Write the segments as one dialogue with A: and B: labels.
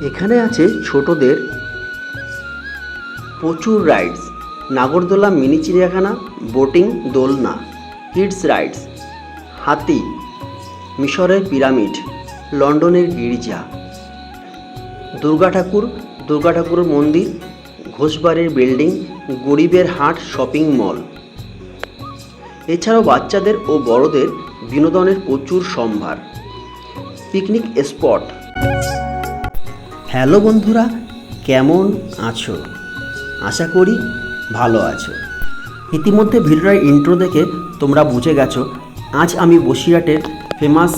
A: এখানে আছে ছোটদের প্রচুর রাইডস, নাগরদোলা, মিনি চিড়িয়াখানা, বোটিং, দোলনা, কিডস রাইডস, হাতি, মিশরের পিরামিড, লন্ডনের গির্জা, দুর্গা ঠাকুর মন্দির, ঘোষবাড়ির বিল্ডিং, গরিবের হাট শপিং মল। এছাড়াও বাচ্চাদের ও বড়দের বিনোদনের প্রচুর সম্ভার, পিকনিক স্পট। হ্যালো বন্ধুরা, কেমন আছো? আশা করি ভালো আছো। ইতিমধ্যে ভিডিওর ইন্ট্রো দেখে তোমরা বুঝে গেছো আজ আমি বসিরহাটের ফেমাস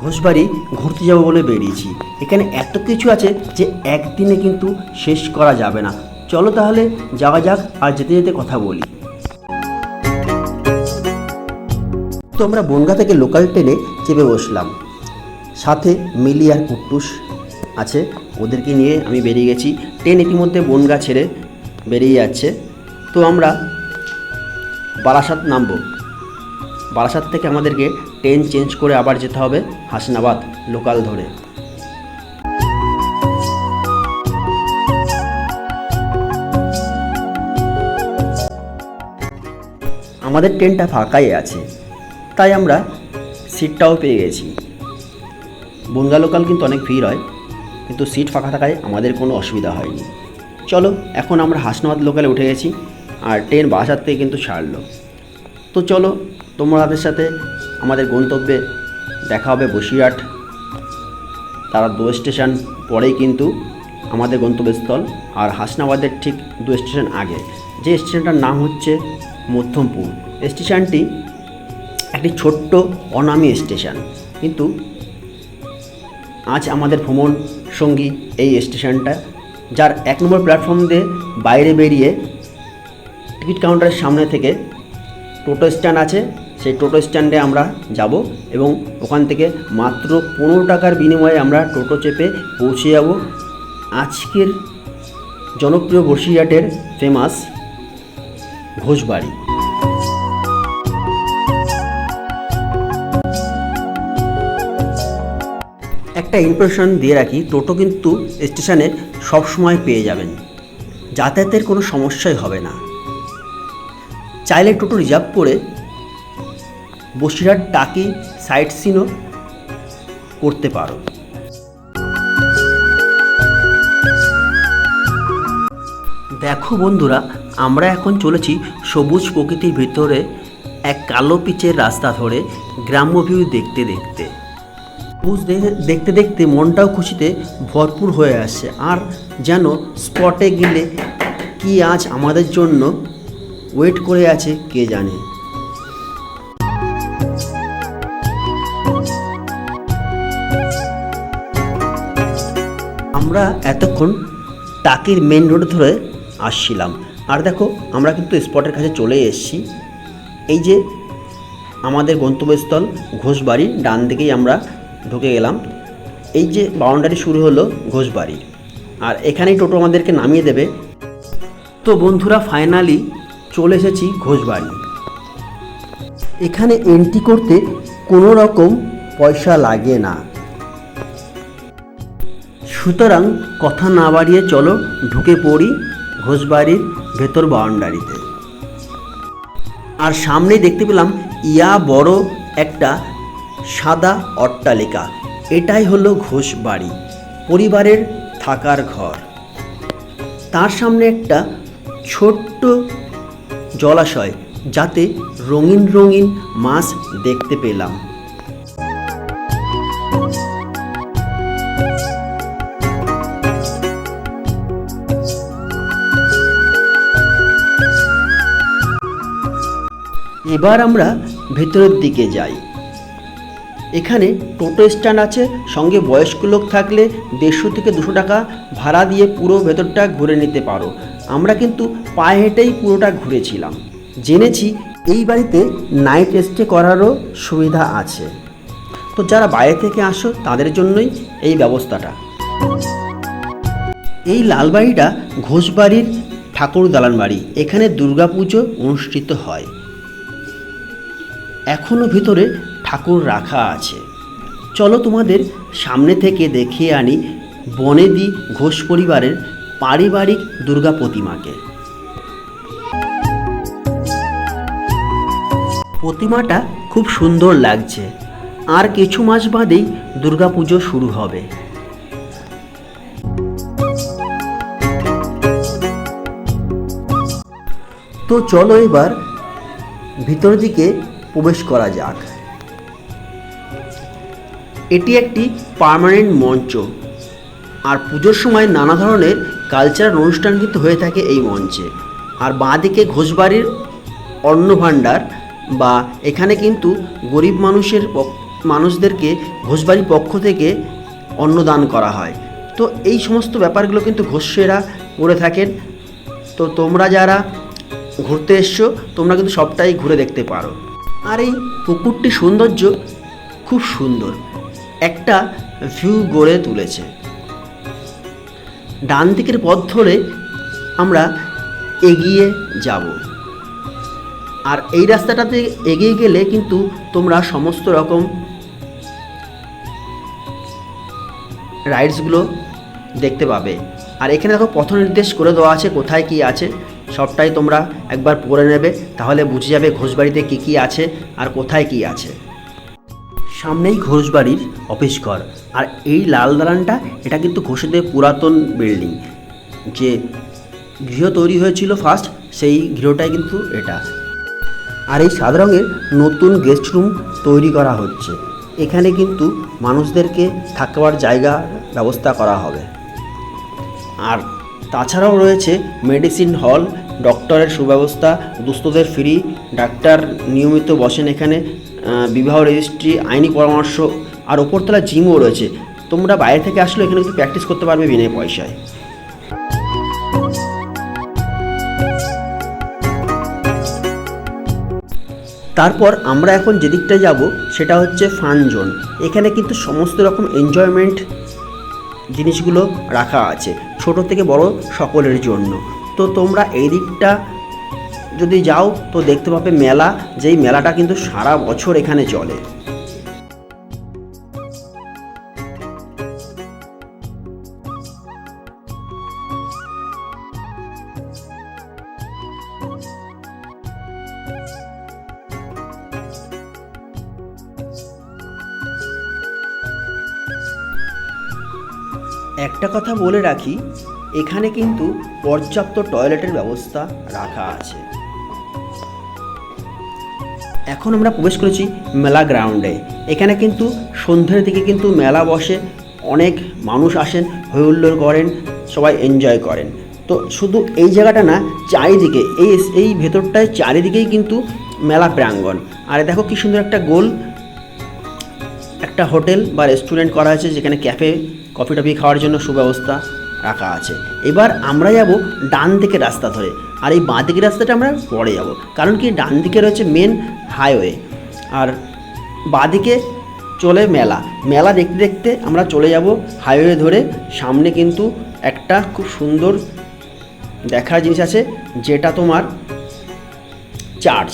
A: ঘোষবাড়ি ঘুরতে যাব বলে বেরিয়েছি। এখানে এত কিছু আছে যে একদিনে কিন্তু শেষ করা যাবে না। চলো তাহলে যাওয়া যাক, আর যেতে যেতে কথা বলি। তো আমরা বনগাঁ থেকে লোকাল ট্রেনে চেপে বসলাম, সাথে মিলি আর কুট্টুস আছে, ওদেরকে নিয়ে আমি বেরিয়ে গেছি। ট্রেন ইতিমধ্যে বনগাঁ ছেড়ে বেরিয়ে যাচ্ছে। তো আমরা বারাসাত নামবো। বারাসাত থেকে আমাদেরকে ট্রেন চেঞ্জ করে আবার যেতে হবে হাসনাবাদ লোকাল ধরে। আমাদের ট্রেনটা ফাঁকাই আছে, তাই আমরা সিটটাও পেয়ে গেছি। বনগাঁ লোকাল কিন্তু অনেক ভিড় হয়, কিন্তু সিট ফাঁকা থাকায় আমাদের কোনো অসুবিধা হয়নি। চলো, এখন আমরা হাসনাবাদ লোকালে উঠে গেছি, আর ট্রেন বারাসাত থেকে কিন্তু ছাড়লো। তো চলো তোমাদের সাথে আমাদের গন্তব্যে দেখা হবে বসিরহাট। তারা 2 স্টেশন পরেই কিন্তু আমাদের গন্তব্যস্থল, আর হাসনাবাদের ঠিক 2 স্টেশন আগে, যে স্টেশনটার নাম হচ্ছে মধ্যমপুর। স্টেশনটি একটি ছোট্ট অনামী স্টেশন, কিন্তু আজ আমাদের ভ্রমণ সঙ্গী এই স্টেশনটা, যার 1 নম্বর প্ল্যাটফর্ম দিয়ে বাইরে বেরিয়ে টিকিট কাউন্টারের সামনে থেকে টোটো স্ট্যান্ড আছে, সেই টোটো স্ট্যান্ডে আমরা যাব এবং ওখান থেকে মাত্র 15 টাকার বিনিময়ে আমরা টোটো চেপে পৌঁছে যাব আজকের জনপ্রিয় বসিরহাটের ফেমাস ঘোষবাড়ি। একটা ইনফরমেশন দিয়ে রাখি, টোটো কিন্তু স্টেশনে সবসময় পেয়ে যাবেন, যাতায়াতের কোনো সমস্যাই হবে না। চাইলে টোটো রিজার্ভ করে বসিরহাট টাকি সাইট সিনও করতে পারো। দেখো বন্ধুরা, আমরা এখন চলেছি সবুজ প্রকৃতির ভিতরে এক কালো পিচের রাস্তা ধরে, গ্রাম্য ভিউ দেখতে দেখতে। দেখতে দেখতে মনটাও খুশিতে ভরপুর হয়ে আসছে, আর যেন স্পটে গেলে কি আজ আমাদের জন্য ওয়েট করে আছে কে জানে। আমরা এতক্ষণ টাকির মেন রোড ধরে আসছিলাম, আর দেখো আমরা কিন্তু স্পটের কাছে চলে এসেছি। এই যে আমাদের গন্তব্যস্থল ঘোষবাড়ি, ডান দিকেই আমরা ঢুকে গেলাম। এই যে বাউন্ডারি শুরু হলো ঘোষবাড়ি, আর এখানেই টোটো আমাদেরকে নামিয়ে দেবে। তো বন্ধুরা, ফাইনালি চলে এসেছি ঘোষবাড়ি। এখানে এন্ট্রি করতে কোনো রকম পয়সা লাগে না, সুতরাং কথা না বাড়িয়ে চলো ঢুকে পড়ি ঘোষবাড়ির ভেতর বাউন্ডারিতে। আর সামনেই দেখতে পেলাম বড় একটা সাদা অট্টালিকা, এটাই হলো ঘোষবাড়ি, পরিবারের থাকার ঘর। তার সামনে একটা ছোট্ট জলাশয়, যাতে রঙিন রঙিন মাছ দেখতে পেলাম। এবার আমরা ভেতরের দিকে যাই। এখানে টোটো স্ট্যান্ড আছে, সঙ্গে বয়স্ক লোক থাকলে 150 থেকে 200 টাকা ভাড়া দিয়ে পুরো ভেতরটা ঘুরে নিতে পারো। আমরা কিন্তু পায়ে হেঁটেই পুরোটা ঘুরেছিলাম। জেনেছি এই বাড়িতে নাইট স্টে করারও সুবিধা আছে, তো যারা বাইরে থেকে আসো তাদের জন্যই এই ব্যবস্থাটা। এই লালবাড়িটা ঘোষবাড়ির ঠাকুর দালান বাড়ি, এখানে দুর্গাপুজো অনুষ্ঠিত হয়। এখনও ভিতরে ঠাকুর রাখা আছে। চলো তোমাদের সামনে থেকে দেখিয়ে আনি বনেদি ঘোষ পরিবারের পারিবারিক দুর্গা প্রতিমাকে। প্রতিমাটা খুব সুন্দর লাগছে। আর কিছু মাস বাদেই দুর্গাপুজো শুরু হবে। তো চলো এবার ভিতর দিকে প্রবেশ করা যাক। এটি একটি পার্মানেন্ট মঞ্চ, আর পুজোর সময় নানা ধরনের কালচারাল অনুষ্ঠান কিন্তু হয়ে থাকে এই মঞ্চে। আর বাঁদিকে ঘোষবাড়ির অন্নভাণ্ডার, বা এখানে কিন্তু গরিব মানুষদেরকে ঘোষবাড়ির পক্ষ থেকে অন্নদান করা হয়। তো এই সমস্ত ব্যাপারগুলো কিন্তু ঘোষেরা করে থাকেন। তো তোমরা যারা ঘুরতে এসছো তোমরা কিন্তু সবটাই ঘুরে দেখতে পারো। আর এই পুকুরটির সৌন্দর্য খুব সুন্দর একটা ভিউ গড়ে তুলেছে। ডান দিকের পথ ধরে আমরা এগিয়ে যাব। আর এই রাস্তাটাতে এগিয়ে গেলে কিন্তু তোমরা সমস্ত রকম রাইডসগুলো দেখতে পাবে। আর এখানে দেখো পথ নির্দেশ করে দেওয়া আছে, কোথায় কি আছে সবটাই তোমরা একবার পড়ে নেবে, তাহলে বুঝে যাবে ঘোষবাড়িতে কি কি আছে আর কোথায় কি আছে। সামনেই ঘোষবাড়ির অফিস ঘর। আর এই লাল দালানটা এটা কিন্তু ঘোষেদের পুরাতন বিল্ডিং, যে গৃহ তৈরি হয়েছিল ফার্স্ট, সেই গৃহটাই কিন্তু এটা। আর এই সাদা রঙের নতুন গেস্ট রুম তৈরি করা হচ্ছে। এখানে কিন্তু মানুষদেরকে থাকবার জায়গা ব্যবস্থা করা হবে। আর তাছাড়াও রয়েছে মেডিসিন হল, ডক্টরের সুব্যবস্থা, দুস্থদের ফ্রি, ডাক্তার নিয়মিত বসেন এখানে, বিবাহ রেজিস্ট্রি, আইনি পরামর্শ, আর ওপরতলা জিমও রয়েছে। তোমরা বাইরে থেকে আসলে এখানে কিন্তু প্র্যাকটিস করতে পারবে বিনা পয়সায়। তারপর আমরা এখন যেদিকটা যাব সেটা হচ্ছে ফান জোন। এখানে কিন্তু সমস্ত রকম এনজয়মেন্ট জিনিসগুলো রাখা আছে, ছোট থেকে বড় সকলের জন্য। তো তোমরা এই দিকটা যদি যাও তো দেখতে পাবে মেলা, যেই মেলাটা কিন্তু সারা বছর এখানে চলে। একটা কথা বলে রাখি, এখানে কিন্তু পর্যাপ্ত টয়লেটের ব্যবস্থা রাখা আছে। এখন আমরা প্রবেশ করেছি মেলা গ্রাউন্ডে। এখানে কিন্তু সন্ধ্যের দিকে কিন্তু মেলা বসে, অনেক মানুষ আসেন, হৈ হুল্লোড় করেন, সবাই এনজয় করেন। তো শুধু এই জায়গাটা না, চারিদিকে এই ভেতরটায় চারিদিকেই কিন্তু মেলা প্রাঙ্গণ। আর দেখো কি সুন্দর একটা গোল একটা হোটেল বা রেস্টুরেন্ট করা আছে, যেখানে ক্যাফে কফি টফি খাওয়ার জন্য সুব্যবস্থা রাখা আছে। এবার আমরা যাব ডান দিকের রাস্তা ধরে, আর এই বাঁ দিকের রাস্তাটা আমরা পরে যাব, কারণ কি ডান দিকে রয়েছে মেন হাইওয়ে, আর বাঁ দিকে চলে মেলা। মেলা দেখতে দেখতে আমরা চলে যাব হাইওয়ে ধরে। সামনে কিন্তু একটা খুব সুন্দর দেখার জিনিস আছে, যেটা তোমার চার্চ,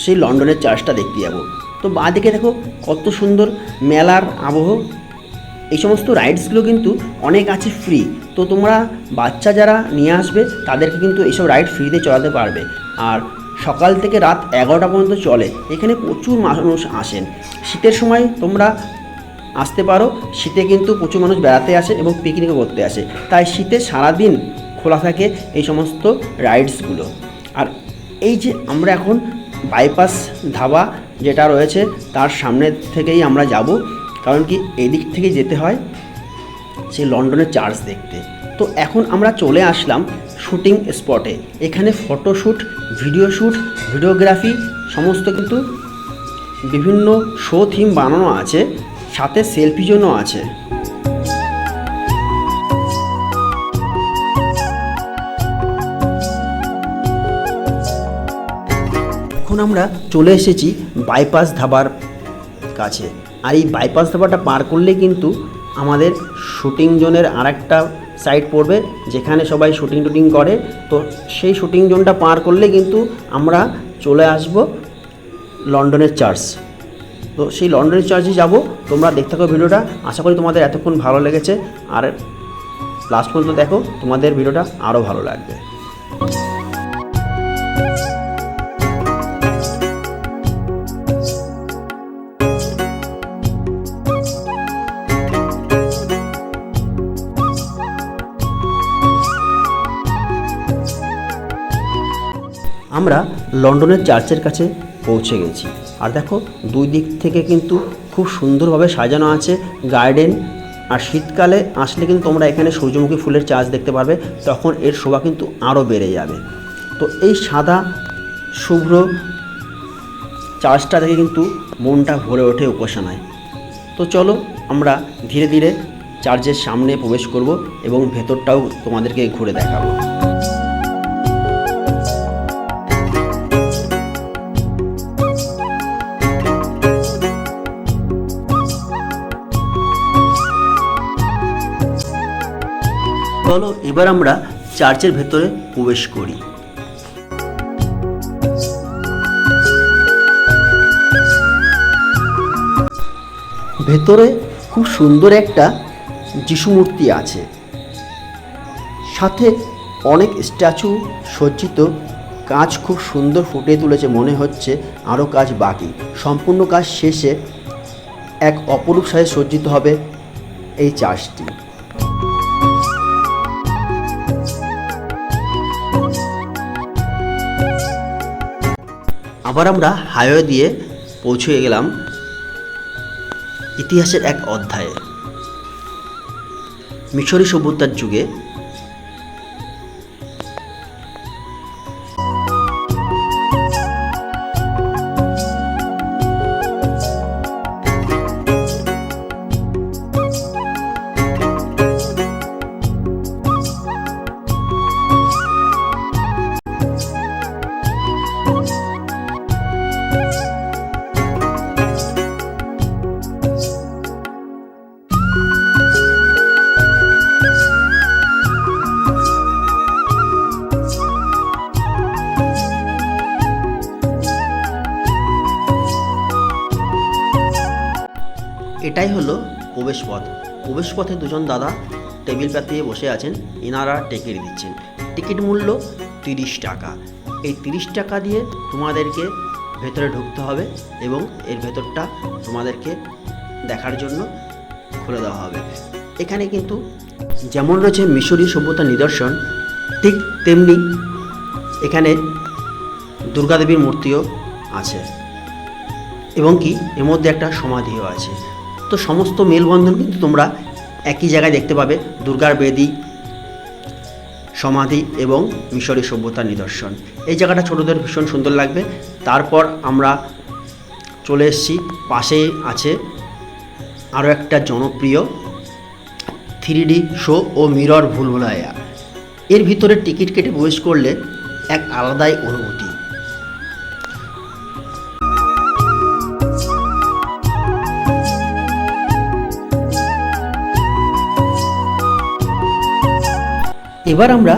A: সেই লন্ডনের চার্চটা দেখতে যাব। তো বাঁ দিকে দেখো কত সুন্দর মেলার আবহ। এই সমস্ত রাইডসগুলো কিন্তু অনেক আছে ফ্রি। তো তোমরা বাচ্চা যারা নিয়ে আসবে তাদেরকে কিন্তু এইসব রাইড ফ্রিতে চলাতে পারবে। আর সকাল থেকে রাত 11টা পর্যন্ত চলে। এখানে প্রচুর মানুষ আসেন। শীতের সময় তোমরা আসতে পারো, শীতে কিন্তু প্রচুর মানুষ বেড়াতে আসে এবং পিকনিকও করতে আসে, তাই শীতে সারাদিন খোলা থাকে এই সমস্ত রাইডসগুলো। আর এই যে আমরা এখন বাইপাস ধাবা যেটা রয়েছে তার সামনে থেকেই আমরা যাব, কারণ কি এদিক থেকে যেতে হয় সেই লন্ডনের চার্চ দেখতে। তো এখন আমরা চলে আসলাম শুটিং স্পটে। এখানে ফটোশ্যুট, ভিডিও শ্যুট, ভিডিওগ্রাফি সমস্ত কিন্তু বিভিন্ন শো থিম বানানো আছে, সাথে সেলফি জোনও আছে। এখন আমরা চলে এসেছি বাইপাস ধাবার কাছে। আর এই বাইপাস ধাবাটা পার করলে কিন্তু আমাদের শুটিং জোনের আরেকটা সাইড পড়বে, যেখানে সবাই শুটিং টুটিং করে। তো সেই শুটিং জোনটা পার করলে কিন্তু আমরা চলে আসব লন্ডনের চার্চ। তো সেই লন্ডনের চার্চে যাব, তোমরা দেখতে থাকো ভিডিওটা। আশা করি তোমাদের এতক্ষণ ভালো লেগেছে, আর লাস্ট পর্যন্ত দেখো, তোমাদের ভিডিওটা আরও ভালো লাগবে। আমরা লন্ডনের চার্চের কাছে পৌঁছে গেছি, আর দেখো দুই দিক থেকে কিন্তু খুব সুন্দরভাবে সাজানো আছে গার্ডেন। আর শীতকালে আসলে কিন্তু তোমরা এখানে সূর্যমুখী ফুলের চার্চ দেখতে পারবে, তখন এর শোভা কিন্তু আরও বেড়ে যাবে। তো এই সাদা শুভ্র চার্চটা দেখে কিন্তু মনটা ভরে ওঠে উপাসনায়। তো চলো আমরা ধীরে ধীরে চার্চের সামনে প্রবেশ করব এবং ভেতরটাও তোমাদেরকে ঘুরে দেখাবো। চলো এবার আমরা চার্চের ভেতরে প্রবেশ করি। ভেতরে খুব সুন্দর একটা যিশু মূর্তি আছে, সাথে অনেক স্ট্যাচু সজ্জিত। কাজ খুব সুন্দর ফুটিয়ে তুলেছে, মনে হচ্ছে আরও কাজ বাকি। সম্পূর্ণ কাজ শেষে এক অপরূপ সাজে সজ্জিত হবে এই চার্চটি। আবার আমরা হাইওয়ে দিয়ে পৌঁছে গেলাম ইতিহাসের এক অধ্যায়ে, মিশরী সভ্যতার যুগে। এটাই হলো প্রবেশপথ। প্রবেশপথে দুজন দাদা টেবিল পাতিয়ে বসে আছেন, এনারা টিকিট দিচ্ছেন। টিকিট মূল্য 30 টাকা। এই 30 টাকা দিয়ে তোমাদেরকে ভেতরে ঢুকতে হবে এবং এর ভেতরটা তোমাদেরকে দেখার জন্য খুলে দেওয়া হবে। এখানে কিন্তু যেমন রয়েছে মিশরী সভ্যতার নিদর্শন, ঠিক তেমনি এখানে দুর্গা দেবীর মূর্তিও আছে এবং কি এর মধ্যে একটা সমাধিও আছে। তো সমস্ত মেলবন্ধন কিন্তু তোমরা একই জায়গায় দেখতে পাবে, দুর্গার বেদি, সমাধি এবং মিশরী সভ্যতার নিদর্শন। এই জায়গাটা ছোটদের ভীষণ সুন্দর লাগবে। তারপর আমরা চলে এসেছি, পাশেই আছে আরও একটা জনপ্রিয় 3D শো ও মিরর ভুলভুলাইয়া। এর ভিতরে টিকিট কেটে প্রবেশ করলে এক আলাদাই অনুভূতি। এবার আমরা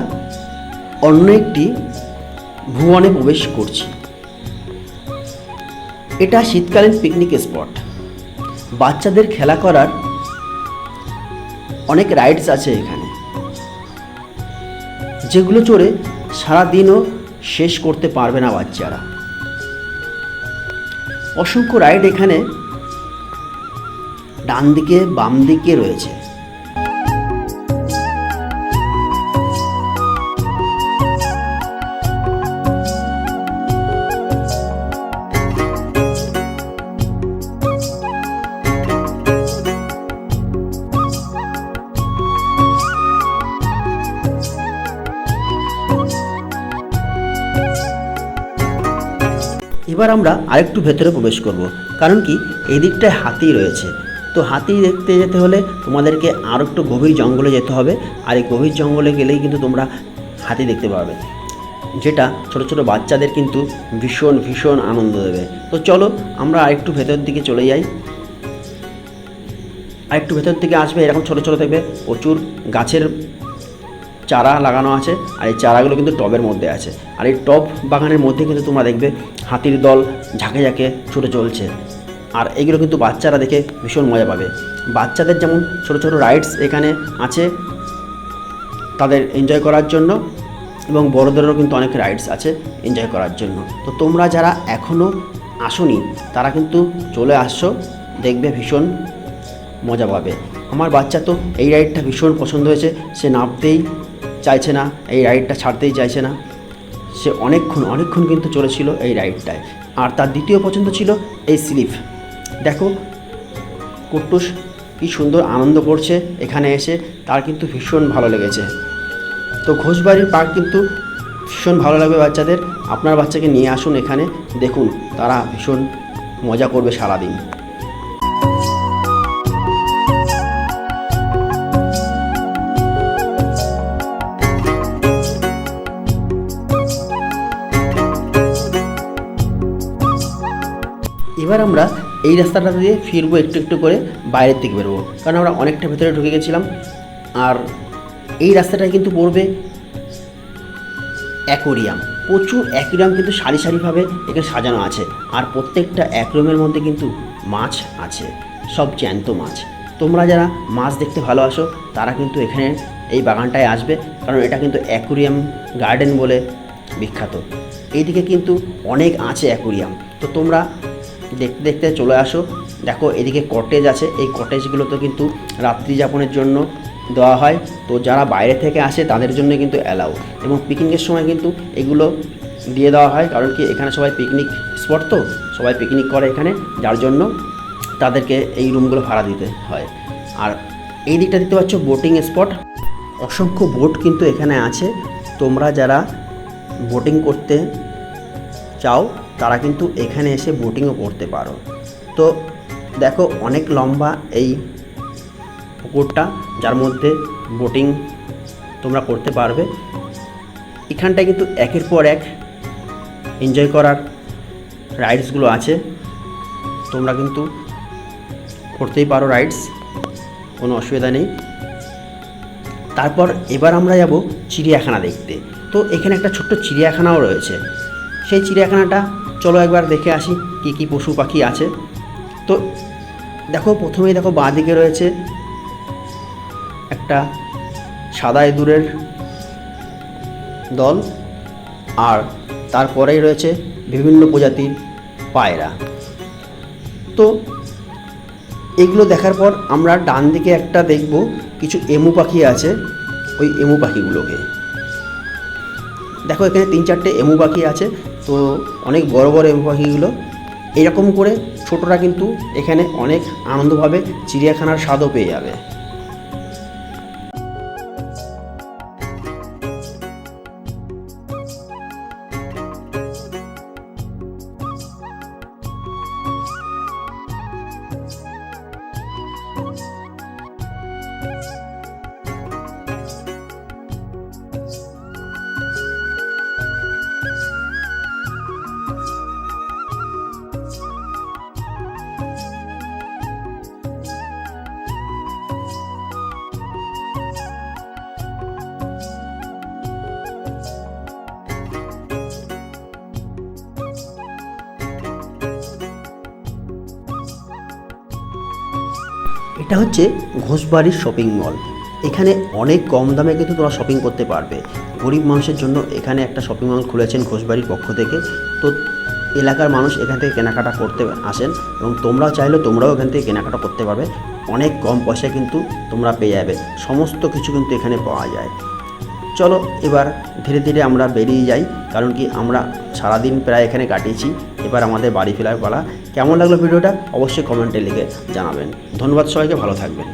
A: অন্য একটি ভুবনে প্রবেশ করছি। এটা শীতকালীন পিকনিক স্পট। বাচ্চাদের খেলা করার অনেক রাইডস আছে এখানে, যেগুলো চড়ে সারাদিনও শেষ করতে পারবে না বাচ্চারা। অসংখ্য রাইড এখানে ডান দিকে বাম দিকে রয়েছে। এবার আমরা আরেকটু ভেতরে প্রবেশ করব, কারণ কি এই দিকটায় হাতি রয়েছে। তো হাতি দেখতে যেতে হলে তোমাদেরকে আরও একটু গভীর জঙ্গলে যেতে হবে, আর এই গভীর জঙ্গলে গেলেই কিন্তু তোমরা হাতি দেখতে পাবে, যেটা ছোট ছোট বাচ্চাদের কিন্তু ভীষণ ভীষণ আনন্দ দেবে। তো চলো আমরা আরেকটু ভেতরের দিকে চলে যাই। আরেকটু ভেতর দিকে আসবে, এরকম ছোট ছোট দেখবে প্রচুর গাছের চারা লাগানো আছে, আর এই চারাগুলো কিন্তু টবের মধ্যে আছে। আর এই টব বাগানের মধ্যে কিন্তু তোমরা দেখবে হাতির দল ঝাঁকে ঝাঁকে ছুটে চলছে। আর এগুলো কিন্তু বাচ্চারা দেখে ভীষণ মজা পাবে। বাচ্চাদের যেমন ছোটো ছোটো রাইডস এখানে আছে তাদের এনজয় করার জন্য, এবং বড়োদেরও কিন্তু অনেক রাইডস আছে এনজয় করার জন্য। তো তোমরা যারা এখনও আসোনি তারা কিন্তু চলে আসছো, দেখবে ভীষণ মজা পাবে। আমার বাচ্চা তো এই রাইডটা ভীষণ পছন্দ হয়েছে, সে নামতেই চাইছে না, এই রাইডটা ছাড়তেই চাইছে না, সে অনেকক্ষণ কিন্তু চলেছিল এই রাইডটায়। আর তার দ্বিতীয় পছন্দ ছিল এই স্লিপ। দেখো কুট্টুস কি সুন্দর আনন্দ করছে এখানে এসে, তার কিন্তু ভীষণ ভালো লেগেছে। তো ঘোষবাড়ির পার্ক কিন্তু ভীষণ ভালো লাগবে বাচ্চাদের। আপনার বাচ্চাকে নিয়ে আসুন এখানে, দেখুন তারা ভীষণ মজা করবে সারাদিন। এবার আমরা এই রাস্তাটা দিয়ে ফিরবো, একটু একটু করে বাইরের দিকে বেরোবো, কারণ আমরা অনেকটা ভেতরে ঢুকে গেছিলাম। আর এই রাস্তাটায় কিন্তু পড়বে অ্যাকোরিয়াম। প্রচুর অ্যাকোরিয়াম কিন্তু সারি সারিভাবে এখানে সাজানো আছে, আর প্রত্যেকটা অ্যাকোরিয়ামের মধ্যে কিন্তু মাছ আছে, সব জ্যান্ত মাছ। তোমরা যারা মাছ দেখতে ভালোবাসো তারা কিন্তু এখানে এই বাগানটায় আসবে, কারণ এটা কিন্তু অ্যাকোরিয়াম গার্ডেন বলে বিখ্যাত। এইদিকে কিন্তু অনেক আছে অ্যাকোরিয়াম, তো তোমরা দেখতে দেখতে চলে আসো। দেখো এদিকে কটেজ আছে, এই কটেজগুলোতে কিন্তু রাত্রি যাপনের জন্য দেওয়া হয়। তো যারা বাইরে থেকে আসে তাদের জন্য কিন্তু অ্যালাউ, এবং পিকনিকের সময় কিন্তু এগুলো দিয়ে দেওয়া হয়, কারণ কি এখানে সবাই পিকনিক স্পট, তো সবাই পিকনিক করে এখানে, যার জন্য তাদেরকে এই রুমগুলো ভাড়া দিতে হয়। আর এই দিকটা দেখতে পাচ্ছ বোটিং স্পট, অসংখ্য বোট কিন্তু এখানে আছে। তোমরা যারা বোটিং করতে চাও তারা কিন্তু এখানে এসে বোটিংও করতে পারো। তো দেখো অনেক লম্বা এই পুকুরটা, যার মধ্যে বোটিং তোমরা করতে পারবে। এখানটায় কিন্তু একের পর এক এনজয় করার রাইডসগুলো আছে, তোমরা কিন্তু করতেই পারো রাইডস, কোনো অসুবিধা নেই। তারপর এবার আমরা যাব চিড়িয়াখানা দেখতে। তো এখানে একটা ছোট্ট চিড়িয়াখানাও রয়েছে, সেই চিড়িয়াখানাটা চলো একবার দেখে আসি কী কী পশু পাখি আছে। তো দেখো প্রথমেই দেখো বাঁদিকে রয়েছে একটা সাদা ইঁদুরের দল, আর তারপরেই রয়েছে বিভিন্ন প্রজাতির পায়রা। তো এগুলো দেখার পর আমরা ডান দিকে একটা দেখব কিছু এমু পাখি আছে, ওই এমু পাখিগুলোকে দেখো, এখানে 3-4টে এমু পাখি আছে। তো অনেক বড় বড় এমু পাখিগুলো, এরকম করে ছোটরা কিন্তু এখানে অনেক আনন্দভাবে চিড়িয়াখানার স্বাদও পেয়ে যাবে। এটা হচ্ছে ঘোষবাড়ির শপিং মল। এখানে অনেক কম দামে কিন্তু তোমরা শপিং করতে পারবে। গরিব মানুষের জন্য এখানে একটা শপিং মল খুলেছেন ঘোষবাড়ির পক্ষ থেকে। তো এলাকার মানুষ এখান থেকে কেনাকাটা করতে আসেন, এবং তোমরাও চাইলে তোমরাও এখান থেকে কেনাকাটা করতে পারবে। অনেক কম পয়সায় কিন্তু তোমরা পেয়ে যাবে, সমস্ত কিছু কিন্তু এখানে পাওয়া যায়। চলো এবার ধীরে ধীরে আমরা বেরিয়ে যাই, কারণ কি আমরা সারাদিন প্রায় এখানে কাটিয়েছি, এবার আমাদের বাড়ি ফেরার পালা। কেমন লাগলো ভিডিওটা অবশ্যই কমেন্টে লিখে জানাবেন। ধন্যবাদ সবাইকে, ভালো থাকবেন।